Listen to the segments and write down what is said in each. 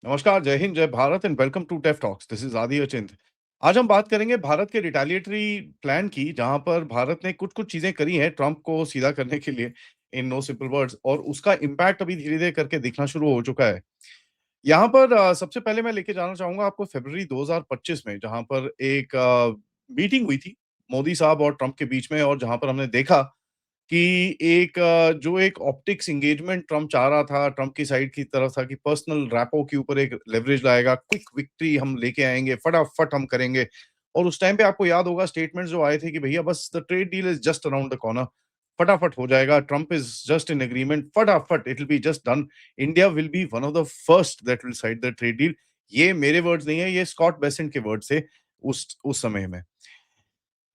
नमस्कार, जय हिंद, जय Bharat and welcome to Tef talks. This is Aadi Achint. आज हम बात करेंगे भारत के रिटेलिएटरी प्लान की, जहां पर भारत ने कुछ-कुछ चीजें करी हैं ट्रंप को सीधा करने के लिए, इन नो सिंपल वर्ड्स, और उसका इम्पैक्ट अभी धीरे-धीरे करके दिखना शुरू हो चुका है। यहाँ पर सबसे पहले मैं लेके जाना चाहूँगा आपको फ़रवरी 2025 में, जहाँ पर एक मीटिंग हुई थी मोदी साहब और ट्रंप के बीच में, और जहाँ पर हमने देखा कि एक जो एक ऑप्टिक्स एंगेजमेंट ट्रंप चाह रहा था, ट्रंप की साइड की तरफ था कि पर्सनल रैपो के ऊपर एक लेवरेज लाएगा, क्विक विक्ट्री हम लेके आएँगे, फटाफट हम करेंगे। और उस टाइम पे आपको याद होगा स्टेटमेंट्स जो आए थे कि भैया बस the trade deal is just around the corner, फटाफट हो जाएगा, Trump is just in agreement, फटाफट it will be just done, India will be one of the first that will sign the trade deal. ये मेरे words नहीं है, ये Scott Bessent के वर्ड्स थे उस समय में।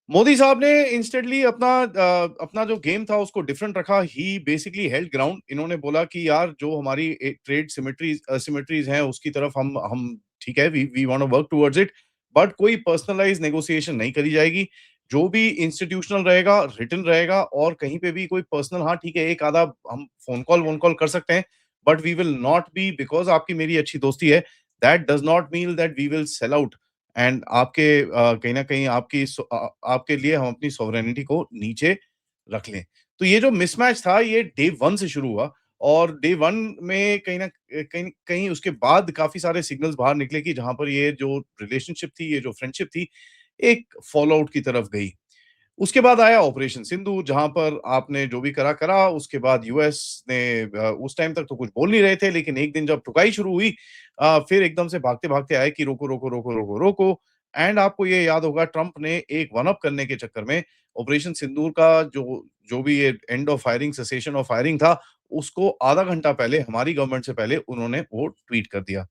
मोदी साहब ने इंस्टेंटली अपना जो गेम था उसको डिफरेंट रखा। ही बेसिकली हेल्ड ग्राउंड। इन्होंने बोला कि यार जो हमारी ट्रेड सिमेट्रीज असिमेट्रीज हैं उसकी तरफ हम ठीक है, we want to work towards it, but कोई पर्सनलाइज नेगोशिएशन नहीं करी जाएगी। जो भी इंस्टीट्यूशनल रहेगा, रिटन रहेगा, और कहीं पे भी कोई पर्सनल, हाँ ठीक है, एक आधा हम फोन कॉल कर सकते हैं, but we will not be, because आपकी मेरी अच्छी दोस्ती है, that does not mean that we will sell out and आपके कहीं न कहीं आपके लिए हम अपनी सॉवरेनिटी को नीचे रख लें। तो ये जो मिसमैच था ये डे 1 से शुरू हुआ, और डे 1 में कहीं कहीं उसके बाद काफ़ी सारे सिग्नल्स बाहर निकले कि जहाँ पर ये जो रिलेशनशिप थी, ये जो फ्रेंडशिप थी, एक फॉल आउट की तरफ गई। उसके बाद आया ऑपरेशन सिंदूर, जहाँ पर आपने जो भी करा, उसके बाद यूएस ने उस टाइम तक तो कुछ बोल नहीं रहे थे, लेकिन एक दिन जब ठुकाई शुरू हुई, फिर एकदम से भागते-भागते आए कि रोको, रोको, रोको, रोको, रोको। एंड आपको ये याद होगा ट्रंप ने एक वन अप करने के चक्कर में ऑपरेशन सिंदूर का जो जो भी ये end of firing, cessation of firing था, उसको आधा घंटा पहले, हमारी गवर्नमेंट से पहले उन्होंने वो ट्वीट कर दिया।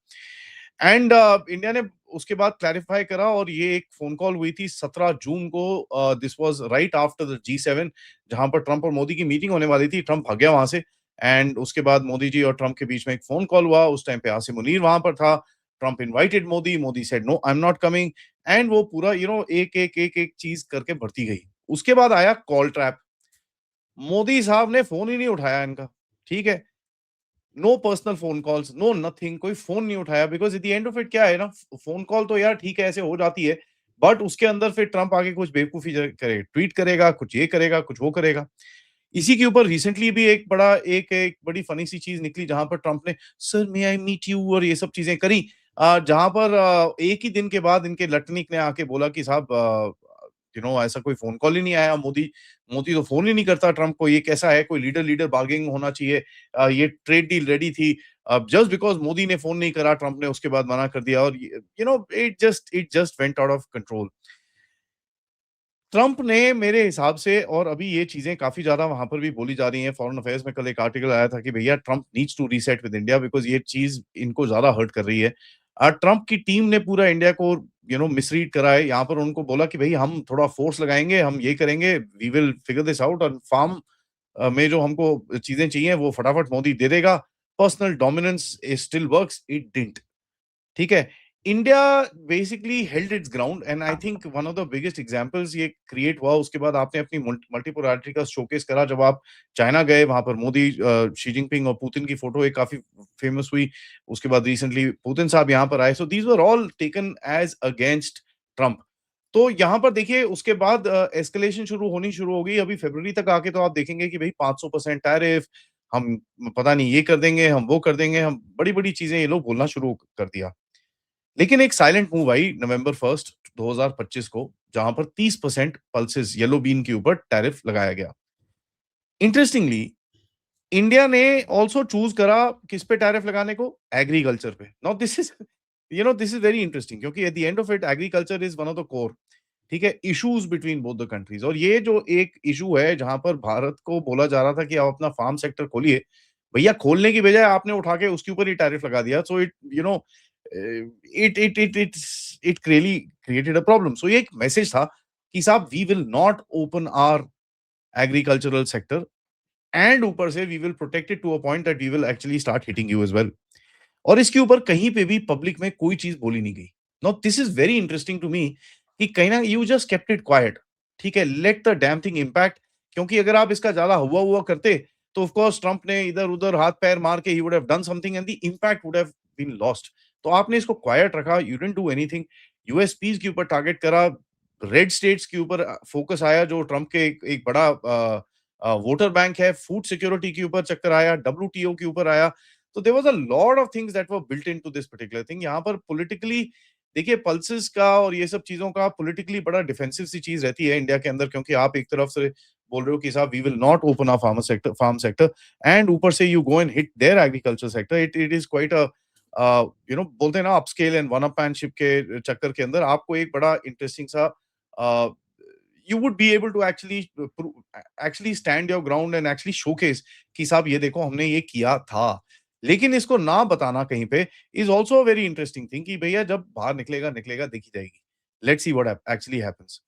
एंड इंडिया ने उसके बाद क्लैरिफाई करा, और ये एक फ़ोन कॉल हुई थी 17 जून को। This was right after the G7, जहाँ पर ट्रंप और मोदी की मीटिंग होने वाली थी। ट्रंप भाग गया वहाँ से, एंड उसके बाद मोदी जी और ट्रंप के बीच में एक फ़ोन कॉल हुआ। उस टाइम पे आसिम मुनीर वहाँ पर था। Trump invited Modi, Modi said no I am not coming, and वो पूरा एक चीज़ करके बढ़ती गई। उसके बाद आया कॉल ट्रैप। मोदी साहब ने फ़ोन ही नहीं उठाया इनका, ठीक है? No personal phone calls, no nothing, कोई फ़ोन नहीं उठाया, because at the end of it क्या है ना, फ़ोन कॉल तो यार ठीक है ऐसे हो जाती है, बट उसके अंदर फिर ट्रंप आके कुछ बेवकूफ़ी करे, ट्वीट करेगा, कुछ ये करेगा, कुछ वो करेगा। इसी के ऊपर रिसेंटली भी एक बड़ी फ़नी सी चीज़ निकली, जहाँ पर ट्रंप ने sir may I meet you और ये सब चीज़ें करी। जहाँ पर एक ही दिन के बाद इनके लटनिक ने आके बोला कि साहब ऐसा कोई फ़ोन कॉल ही नहीं आया। मोदी मोदी तो फ़ोन ही नहीं करता ट्रंप को, ये कैसा है, कोई लीडर लीडर बार्गेनिंग होना चाहिए। ये ट्रेड डील रेडी थी। जस्ट बिकॉज़ मोदी ने फ़ोन नहीं करा, ट्रंप ने उसके बाद मना कर दिया, और it just went out of control. Trump ने मेरे हिसाब से, और अभी ये चीज़ें काफ़ी ज़्यादा वहाँ पर भी बोली जा रही हैं, फॉरेन अफेयर्स में कल एक आर्टिकल आया था कि भैया Trump needs to reset with India, because ये चीज़ इनको ज़्यादा हर्ट कर रही है। ट्रंप की टीम ने पूरा इंडिया को मिसरीड करा है। यहाँ पर उनको बोला कि भई हम थोड़ा फोर्स लगाएँगे, हम ये करेंगे, we will figure this out, और फार्म में जो हमको चीज़ें चाहिए वो फटाफट मोदी दे देगा। Personal dominance still works, it didn't. ठीक है? India basically held it's ground, and I think one of the biggest examples ये क्रिएट हुआ। उसके बाद आपने अपनी मल्टीपोलैरिटी का शोकेस करा जब आप चाइना गए, वहाँ पर मोदी, शी जिनपिंग और पुतिन की फोटो एक काफ़ी फेमस हुई। उसके बाद रिसेंटली पुतिन साहब यहाँ पर आए। So these were all taken as against Trump. तो यहाँ पर देखिए उसके बाद एस्केलेशन शुरू हो गई। अभी फरवरी तक आके तो आप देखेंगे कि भई 500% टैरिफ, हम पता नहीं ये कर देंगे, हम वो कर देंगे, हम बड़ी-बड़ी चीज़ें ये लोग बोलना शुरू कर दिया। लेकिन एक साइलेंट मूव आई नवंबर 1 2025 को, जहां पर 30% पल्सेस येलो बीन के ऊपर टैरिफ लगाया गया। इंटरेस्टिंगली इंडिया ने आल्सो चूज करा किस पे टैरिफ लगाने को, एग्रीकल्चर पे। Now this is very interesting, क्योंकि at the end of it agriculture is one of the core, ठीक है, issues between both the countries. और ये जो एक इशू है जहां पर भारत को बोला जा रहा था कि आप अपना फार्म सेक्टर खोलिए, भैया खोलने की बजाय आपने उठा के उसके ऊपर ही टैरिफ लगा दिया। So it really created a problem. So ये एक मैसेज था कि साहब we will not open our agricultural sector, and ऊपर से we will protect it to a point that we will actually start hitting you as well. और इसके ऊपर कहीं पे भी पब्लिक में कोई चीज़ बोली नहीं गई। Now this is very interesting to me कि कहीं न you just kept it quiet, ठीक है? Let the damn thing impact, क्योंकि अगर आप इसका ज़्यादा हुआ-हुआ करते, तो ऑफ कोर्स ट्रंप ने इधर-उधर हाथ-पैर मार के ही would have done something, and the impact would have been lost. तो आपने इसको क्वाइट रखा, you didn't do anything. USPs के ऊपर टारगेट करा, रेड स्टेट्स के ऊपर फोकस आया जो ट्रम्प के एक बड़ा वोटर बैंक है, फूड सिक्योरिटी के ऊपर चक्कर आया, डब्ल्यूटीओ के ऊपर आया। तो there was a lot of things that were built into this particular thing. यहाँ पर पॉलिटिकली देखिए पल्सेस का और ये सब चीज़ों का पॉलिटिकली बड़ा डिफेंसिव सी चीज़ रहती है इंडिया के अंदर, क्योंकि आप एक तरफ से बोल रहे हो कि साहब we will not open a farm sector and ऊपर से you go and hit there agriculture sector. It it is quite a बोलते हैं ना अपस्केल एंड वन अपमैनशिप के चक्कर के अंदर आपको एक बड़ा इंटरेस्टिंग सा you would be able to actually stand your ground and actually showcase कि साहब ये देखो हमने ये किया था। लेकिन इसको ना बताना कहीं पे is also a very interesting thing कि भैया जब बाहर निकलेगा निकलेगा देखी जाएगी। Let's see what actually happens.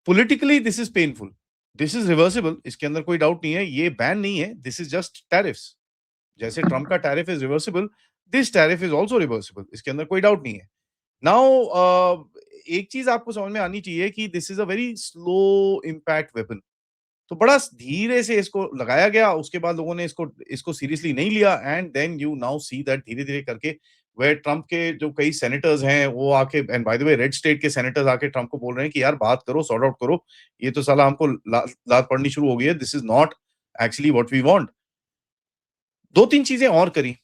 Politically this is painful, this is reversible, इसके अंदर कोई डाउट नहीं है, ये बैन नहीं है, दिस इज जस्ट टैरिफ्स। जैसे ट्रम्प का tariff is reversible, this tariff is also reversible, इसके अंदर कोई डाउट नहीं है। नाउ एक चीज आपको समझ में आनी चाहिए कि this is a very slow impact weapon. तो बड़ा धीरे से इसको लगाया गया, उसके बाद लोगों ने इसको इसको सीरियसली नहीं लिया and then you now see that धीरे-धीरे करके वेयर ट्रम्प के जो कई सेनेटर्स हैं वो आके and by the way red state के सेनेटर्स आके ट्रम्प को बोल रहे हैं कि यार बात करो, सॉर्ट आउट करो। ये तो साला हमको लात पड़नी शुरू हो गई है। This is not actually what we want. 2-3 चीजें और करी।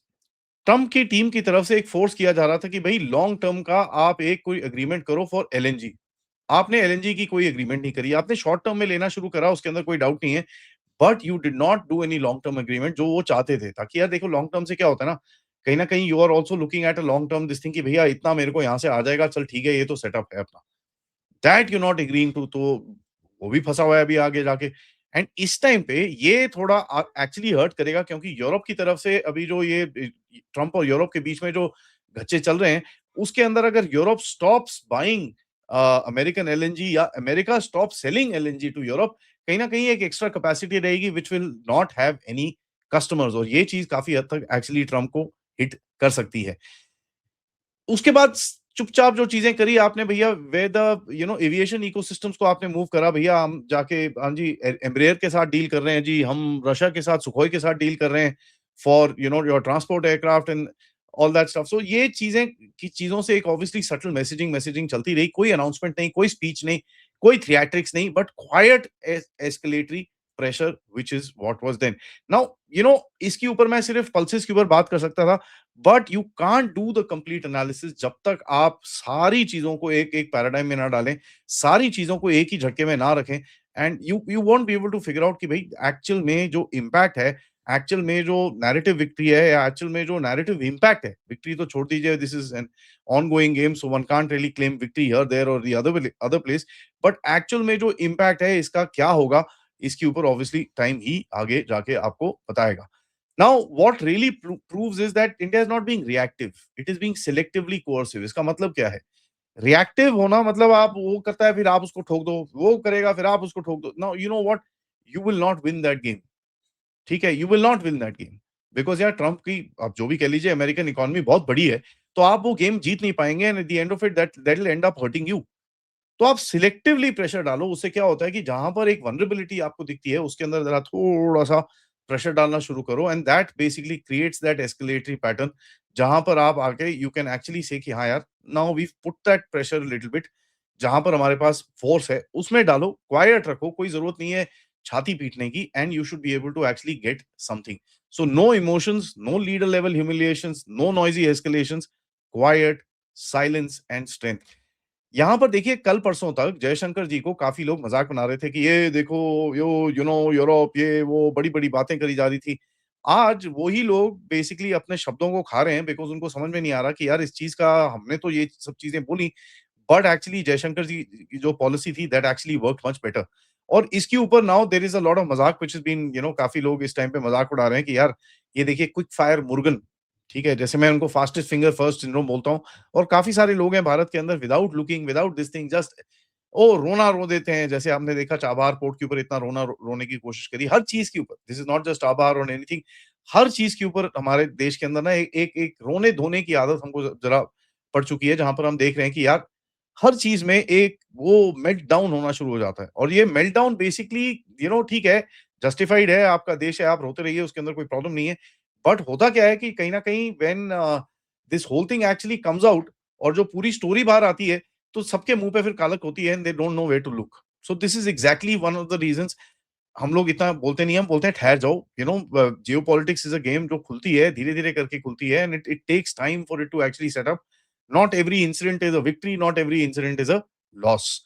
ट्रम्प की टीम की तरफ से एक फोर्स किया जा रहा था कि भई लॉन्ग टर्म का आप एक कोई एग्रीमेंट करो फॉर एलएनजी। आपने एलएनजी की कोई एग्रीमेंट नहीं करी। आपने शॉर्ट टर्म में लेना शुरू करा, उसके अंदर कोई डाउट नहीं है। But you did not do any long term agreement जो वो चाहते थे। ताकि यार देखो लॉन्ग टर्म से क्या होता है ना, कहीं न कहीं you are also looking at a long term this thing कि भैया इतना मेरे को यहाँ से आ जाएगा, चल ठीक है, ये तो सेटअप है अपना। That you not agreeing to, तो वो भी फँसा हुआ है अभी आगे जाके। एंड इस टाइम पे ये थोड़ा एक्चुअली हर्ट करेगा, क्योंकि यूरोप की तरफ से अभी जो ये ट्रम्प और यूरोप के बीच में जो घच्चे चल रहे हैं, उसके अंदर अगर Europe stops buying American LNG या America stop selling LNG to Europe, कहीं न कहीं एक एक्स्ट्रा कैपेसिटी रहेगी which will not have any customers, और ये चीज़ काफ़ी हद तक एक्चुअली ट्रम्प को हिट कर सकती है। उसके बाद चुपचाप जो चीजें करी आपने भैया, वे द एविएशन इकोसिस्टम्स को आपने मूव करा भैया, हम जाके हाँ जी एम्ब्रेयर के साथ डील कर रहे हैं जी, हम रशिया के साथ सुखोई के साथ डील कर रहे हैं for your transport aircraft and all that stuff. So ये चीजें की चीजों से एक ऑब्वियसली सटल मैसेजिंग मैसेजिंग चलती रही, कोई अनाउंसमेंट नहीं, कोई स्पीच नहीं, कोई थिएट्रिक्स नहीं, but quite escalatory pressure which is what was then. Now इसके ऊपर मैं सिर्फ पल्सेस के ऊपर बात कर सकता था, but you can't do the complete analysis जब तक आप सारी चीजों को एक एक पैराडाइम में ना डालें, सारी चीजों को एक ही झटके में ना रखें, and you won't be able to figure out कि भाई एक्चुअल में जो इम्पैक्ट है, एक्चुअल में जो नैरेटिव विक्ट्री है, या एक्चुअल में जो नैरेटिव इम्पैक्ट है, विक्ट्री तो छोड़ दीजिए, this is an ongoing game, so one can't really claim victory here there or the other place, but actual में जो इम्पैक्ट है इसका क्या होगा, इसके ऊपर ऑब्वियसली टाइम ही आगे जाके आपको बताएगा। Now, what really proves is that India is not being reactive. It is being selectively coercive. इसका मतलब क्या है? Reactive होना मतलब आप वो करता है फिर आप उसको ठोक दो, वो करेगा फिर आप उसको ठोक दो। Now, you know what? You will not win that game. ठीक है? You will not win that game. Because यार ट्रम्प की आप जो भी कह लीजिए अमेरिकन इकोनॉमी बहुत बड़ी है, तो आप वो गेम जीत नहीं पाएंगे and eight the end of it that will and up hurting you. तो आप सिलेक्टिवली प्रेशर डालो, उससे क्या होता है कि जहां पर एक वनरेबिलिटी आपको दिखती है उसके अंदर जरा थोड़ा सा प्रेशर डालना शुरू करो, and that basically creates that escalatory pattern, जहां पर आप आके यू कैन एक्चुअली से कि हाँ यार now we put that pressure little bit, जहां पर हमारे पास फोर्स है उसमें डालो, क्वाइट रखो, कोई जरूरत नहीं है छाती पीटने की, and you should be able to actually get something. So no emotions, no leader level humiliations, no noisy escalations, quiet, silence and strength. यहाँ पर देखिए कल परसों तक जयशंकर जी को काफ़ी लोग मज़ाक बना रहे थे कि ये देखो यूरोप ये वो बड़ी-बड़ी बातें करी जा रही थी। आज वही लोग बेसिकली अपने शब्दों को खा रहे हैं, बिकॉज़ उनको समझ में नहीं आ रहा कि यार इस चीज़ का हमने तो ये सब चीज़ें बोली, बट एक्चुअली जयशंकर जी की जो पॉलिसी थी that actually worked much better. और इसके ऊपर now there is a lot of मज़ाक व्हिच हैज़ बीन काफ़ी लोग इस टाइम पे मज़ाक उड़ा रहे हैं कि यार ये देखिए क्विक फायर मुर्गन, ठीक है? जैसे मैं उनको फास्टेस्ट फिंगर फर्स्ट सिंड्रोम बोलता हूँ, और काफ़ी सारे लोग हैं भारत के अंदर without looking, without this thing just रोना रो देते हैं। जैसे आपने देखा चाबहार पोर्ट के ऊपर इतना रोने की कोशिश करी, हर चीज़ के ऊपर। This is not just Chabahar और एनीथिंग, हर चीज़ के ऊपर हमारे देश के अंदर ना एक रोने-धोने की आदत हमको ज़रा पड़ चुकी है, जहाँ पर हम देख रहे हैं कि यार हर चीज़ में एक वो मेल्टडाउन होना शुरू हो जाता है, और ये मेल्टडाउन बेसिकली ठीक है, जस्टिफाइड है, आपका देश है, आप रोते रहिए, उसके अंदर कोई प्रॉब्लम नहीं है। बट होता क्या है कि कहीं न कहीं when this whole thing actually comes out और जो पूरी स्टोरी बाहर आती है, तो सबके मुँह पे फिर कालक होती है and they don't know where to look. So this is exactly one of the reasons हम लोग इतना बोलते नहीं, हम बोलते हैं ठहर जाओ, जियोपॉलिटिक्स इज़ अ गेम जो खुलती है, धीरे-धीरे करके खुलती है and it it takes time for it to actually set up. Not every incident is a victory, not every incident is a loss.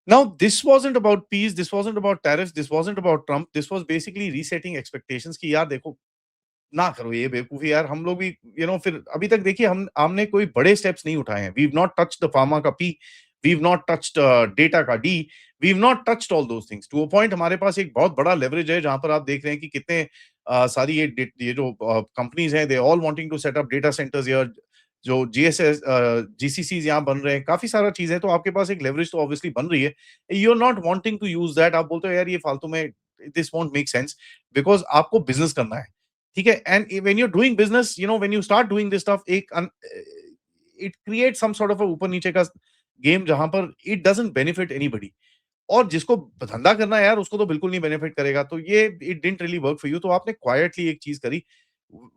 Now, this wasn't about peace, this wasn't about tariffs, this wasn't about Trump, this was basically resetting expectations कि यार देखो, ना करो ये बेवकूफ़ी यार, हम लोग भी फिर अभी तक देखिए हम हमने कोई बड़े स्टेप्स नहीं उठाए हैं। We have not touched the pharma का P, we have not touched data का D, we have not touched all those things. To a point हमारे पास एक बहुत बड़ा लेवरेज है जहाँ पर आप देख रहे हैं कि कितने सारी ये जो कंपनीज़ हैं, they all wanting to set up data centres here, जो जीसीसीज़ यहाँ बन रहे हैं, काफ़ी सारा चीज़ है, तो आपके पास एक लेवरेज तो ऑब्वियसली बन रही है। You are not wanting to use that, आप बोलते हो यार ये फालतू में, this won't make sense, because आपको बिज़नेस करना है। ठीक है? And when you are doing business, when you start doing this stuff, it creates some sort of a ऊपर-नीचे का गेम जहाँ पर इट डज़न्ट बेनिफिट एनीबॉडी। और जिसको धंधा करना है यार, उसको तो बिल्कुल नहीं बेनिफिट करेगा। तो ये it didn't really work for you. तो आपने क्वाइटली एक चीज़ करी,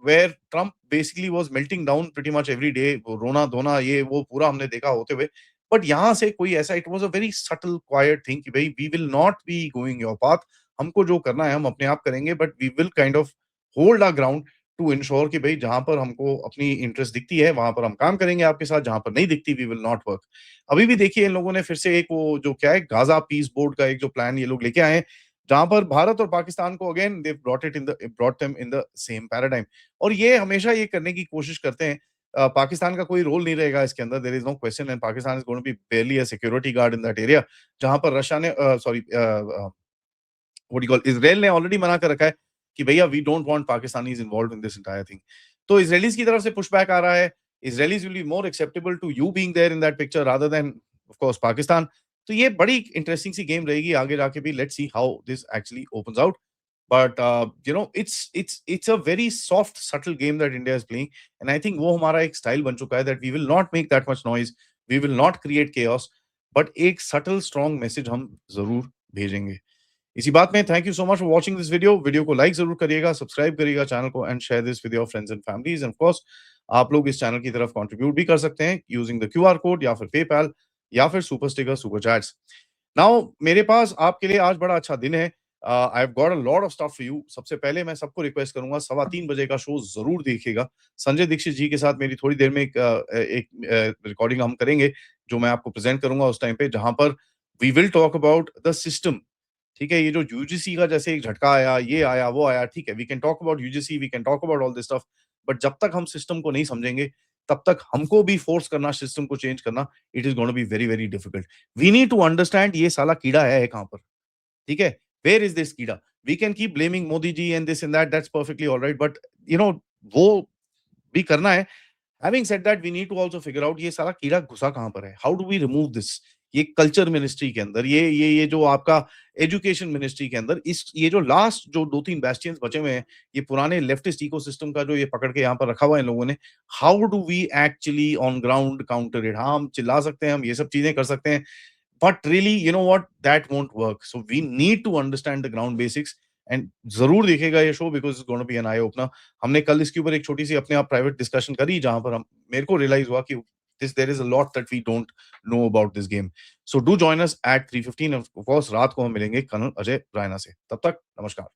where Trump basically was melting down pretty much every day, वो रोना-धोना ये वो पूरा हमने देखा होते हुए। बट यहाँ से कोई ऐसा, it was a very subtle quite thing कि भई we will not be going your path. हमको जो करना है हम अपने आप करेंगे, but we will kind of hold our ground to ensure कि भई जहाँ पर हमको अपनी इंटरेस्ट दिखती है, वहाँ पर हम काम करेंगे आपके साथ, जहाँ पर नहीं दिखती वी विल नॉट वर्क। अभी भी देखिए इन लोगों ने फिर से एक वो जो क्या है, गाज़ा पीस बोर्ड का एक जो प्लान ये लोग लेके आए हैं, जहाँ पर भारत और पाकिस्तान को again they brought them in the same paradigm. और ये हमेशा ये करने की कोशिश करते हैं। पाकिस्तान का कोई रोल नहीं रहेगा इसके अंदर, there is no question, and Pakistan is going to be barely a security guard in that area, जहाँ पर रशिया ने what do you call, Israel ने ऑलरेडी मना कर रखा है कि भैया we don't want Pakistanis involved in this entire thing. तो इज़राइलीज़ की तरफ से पुशबैक आ रहा है। Israelis will be more acceptable to you being there in that picture rather then of course Pakistan. तो ये बड़ी इंटरेस्टिंग सी गेम रहेगी आगे जाके भी, let's see how this actually opens out. But it's a very soft subtle game that India is playing, and I think वो हमारा एक स्टाइल बन चुका है that we will not make that much noise, we will not create chaos, but एक subtle strong message हम ज़रूर भेजेंगे। इसी बात में thank you so much for watching this video. Video को लाइक ज़रूर करिएगा, सब्सक्राइब करिएगा चैनल को and share this with your friends and families, end of course आप लोग इस चैनल की तरफ कंट्रीब्यूट भी कर सकते हैं यूजिंग द क्यूआर कोड या फिर पेपैल या फिर super sticker, super chats. Now मेरे पास आपके लिए आज बड़ा अच्छा दिन है। I have got a lot of stuff for you. सबसे पहले मैं सबको रिक्वेस्ट करूँगा 3:15 बजे का शो ज़रूर देखिएगा। संजय दीक्षित जी के साथ मेरी थोड़ी देर में एक रिकॉर्डिंग हम करेंगे, जो मैं आपको प्रेज़ेंट करूँगा उस टाइम पे, जहाँ पर we will talk about the system. ठीक है? ये जो यूजीसी का जैसे एक झटका आया, ये आया, वो आया, ठीक है, we can talk about UGC, we can talk about all this stuff, but जब तक हम सिस्टम को नहीं समझेंगे, तब तक हमको भी फोर्स करना सिस्टम को चेंज करना, it is gonna be very, very difficult. We need to understand ये साला कीड़ा है कहाँ पर, ठीक है? वेयर इज़ दिस कीड़ा? We can keep blaming Modi ji and this and that's perfectly alright, but you know वो भी करना है। Having said that we need to also figure out ये सारा कीड़ा घुसा कहाँ पर है? How do we remove this? ये कल्चर मिनिस्ट्री के अंदर, ये जो आपका एजुकेशन मिनिस्ट्री के अंदर, इस ये जो लास्ट जो 2-3 बेस्टियंस बचे हुए हैं, ये पुराने लेफ्टिस्ट इकोसिस्टम का जो ये पकड़ के यहाँ पर रखा हुआ है इन लोगों ने, how do we actually on ground counter it? हाँ, हम चिल्ला सकते हैं, हम ये सब चीज़ें कर सकते हैं, but really you know what, that won't work. So we need to understand the ground basics, and ज़रूर देखिएगा ये शो, because it's gonna be an eye opener. हमने कल इसके ऊपर एक छोटी-सी अपने आप प्राइवेट डिस्कशन करी, जहाँ पर हम मेरे को रियलाइज़ हुआ कि this there is a lot that we don't know about this game. So do join us at 3:15, of course रात को हम मिलेंगे कर्नल अजय रायना से। तब तक नमस्कार।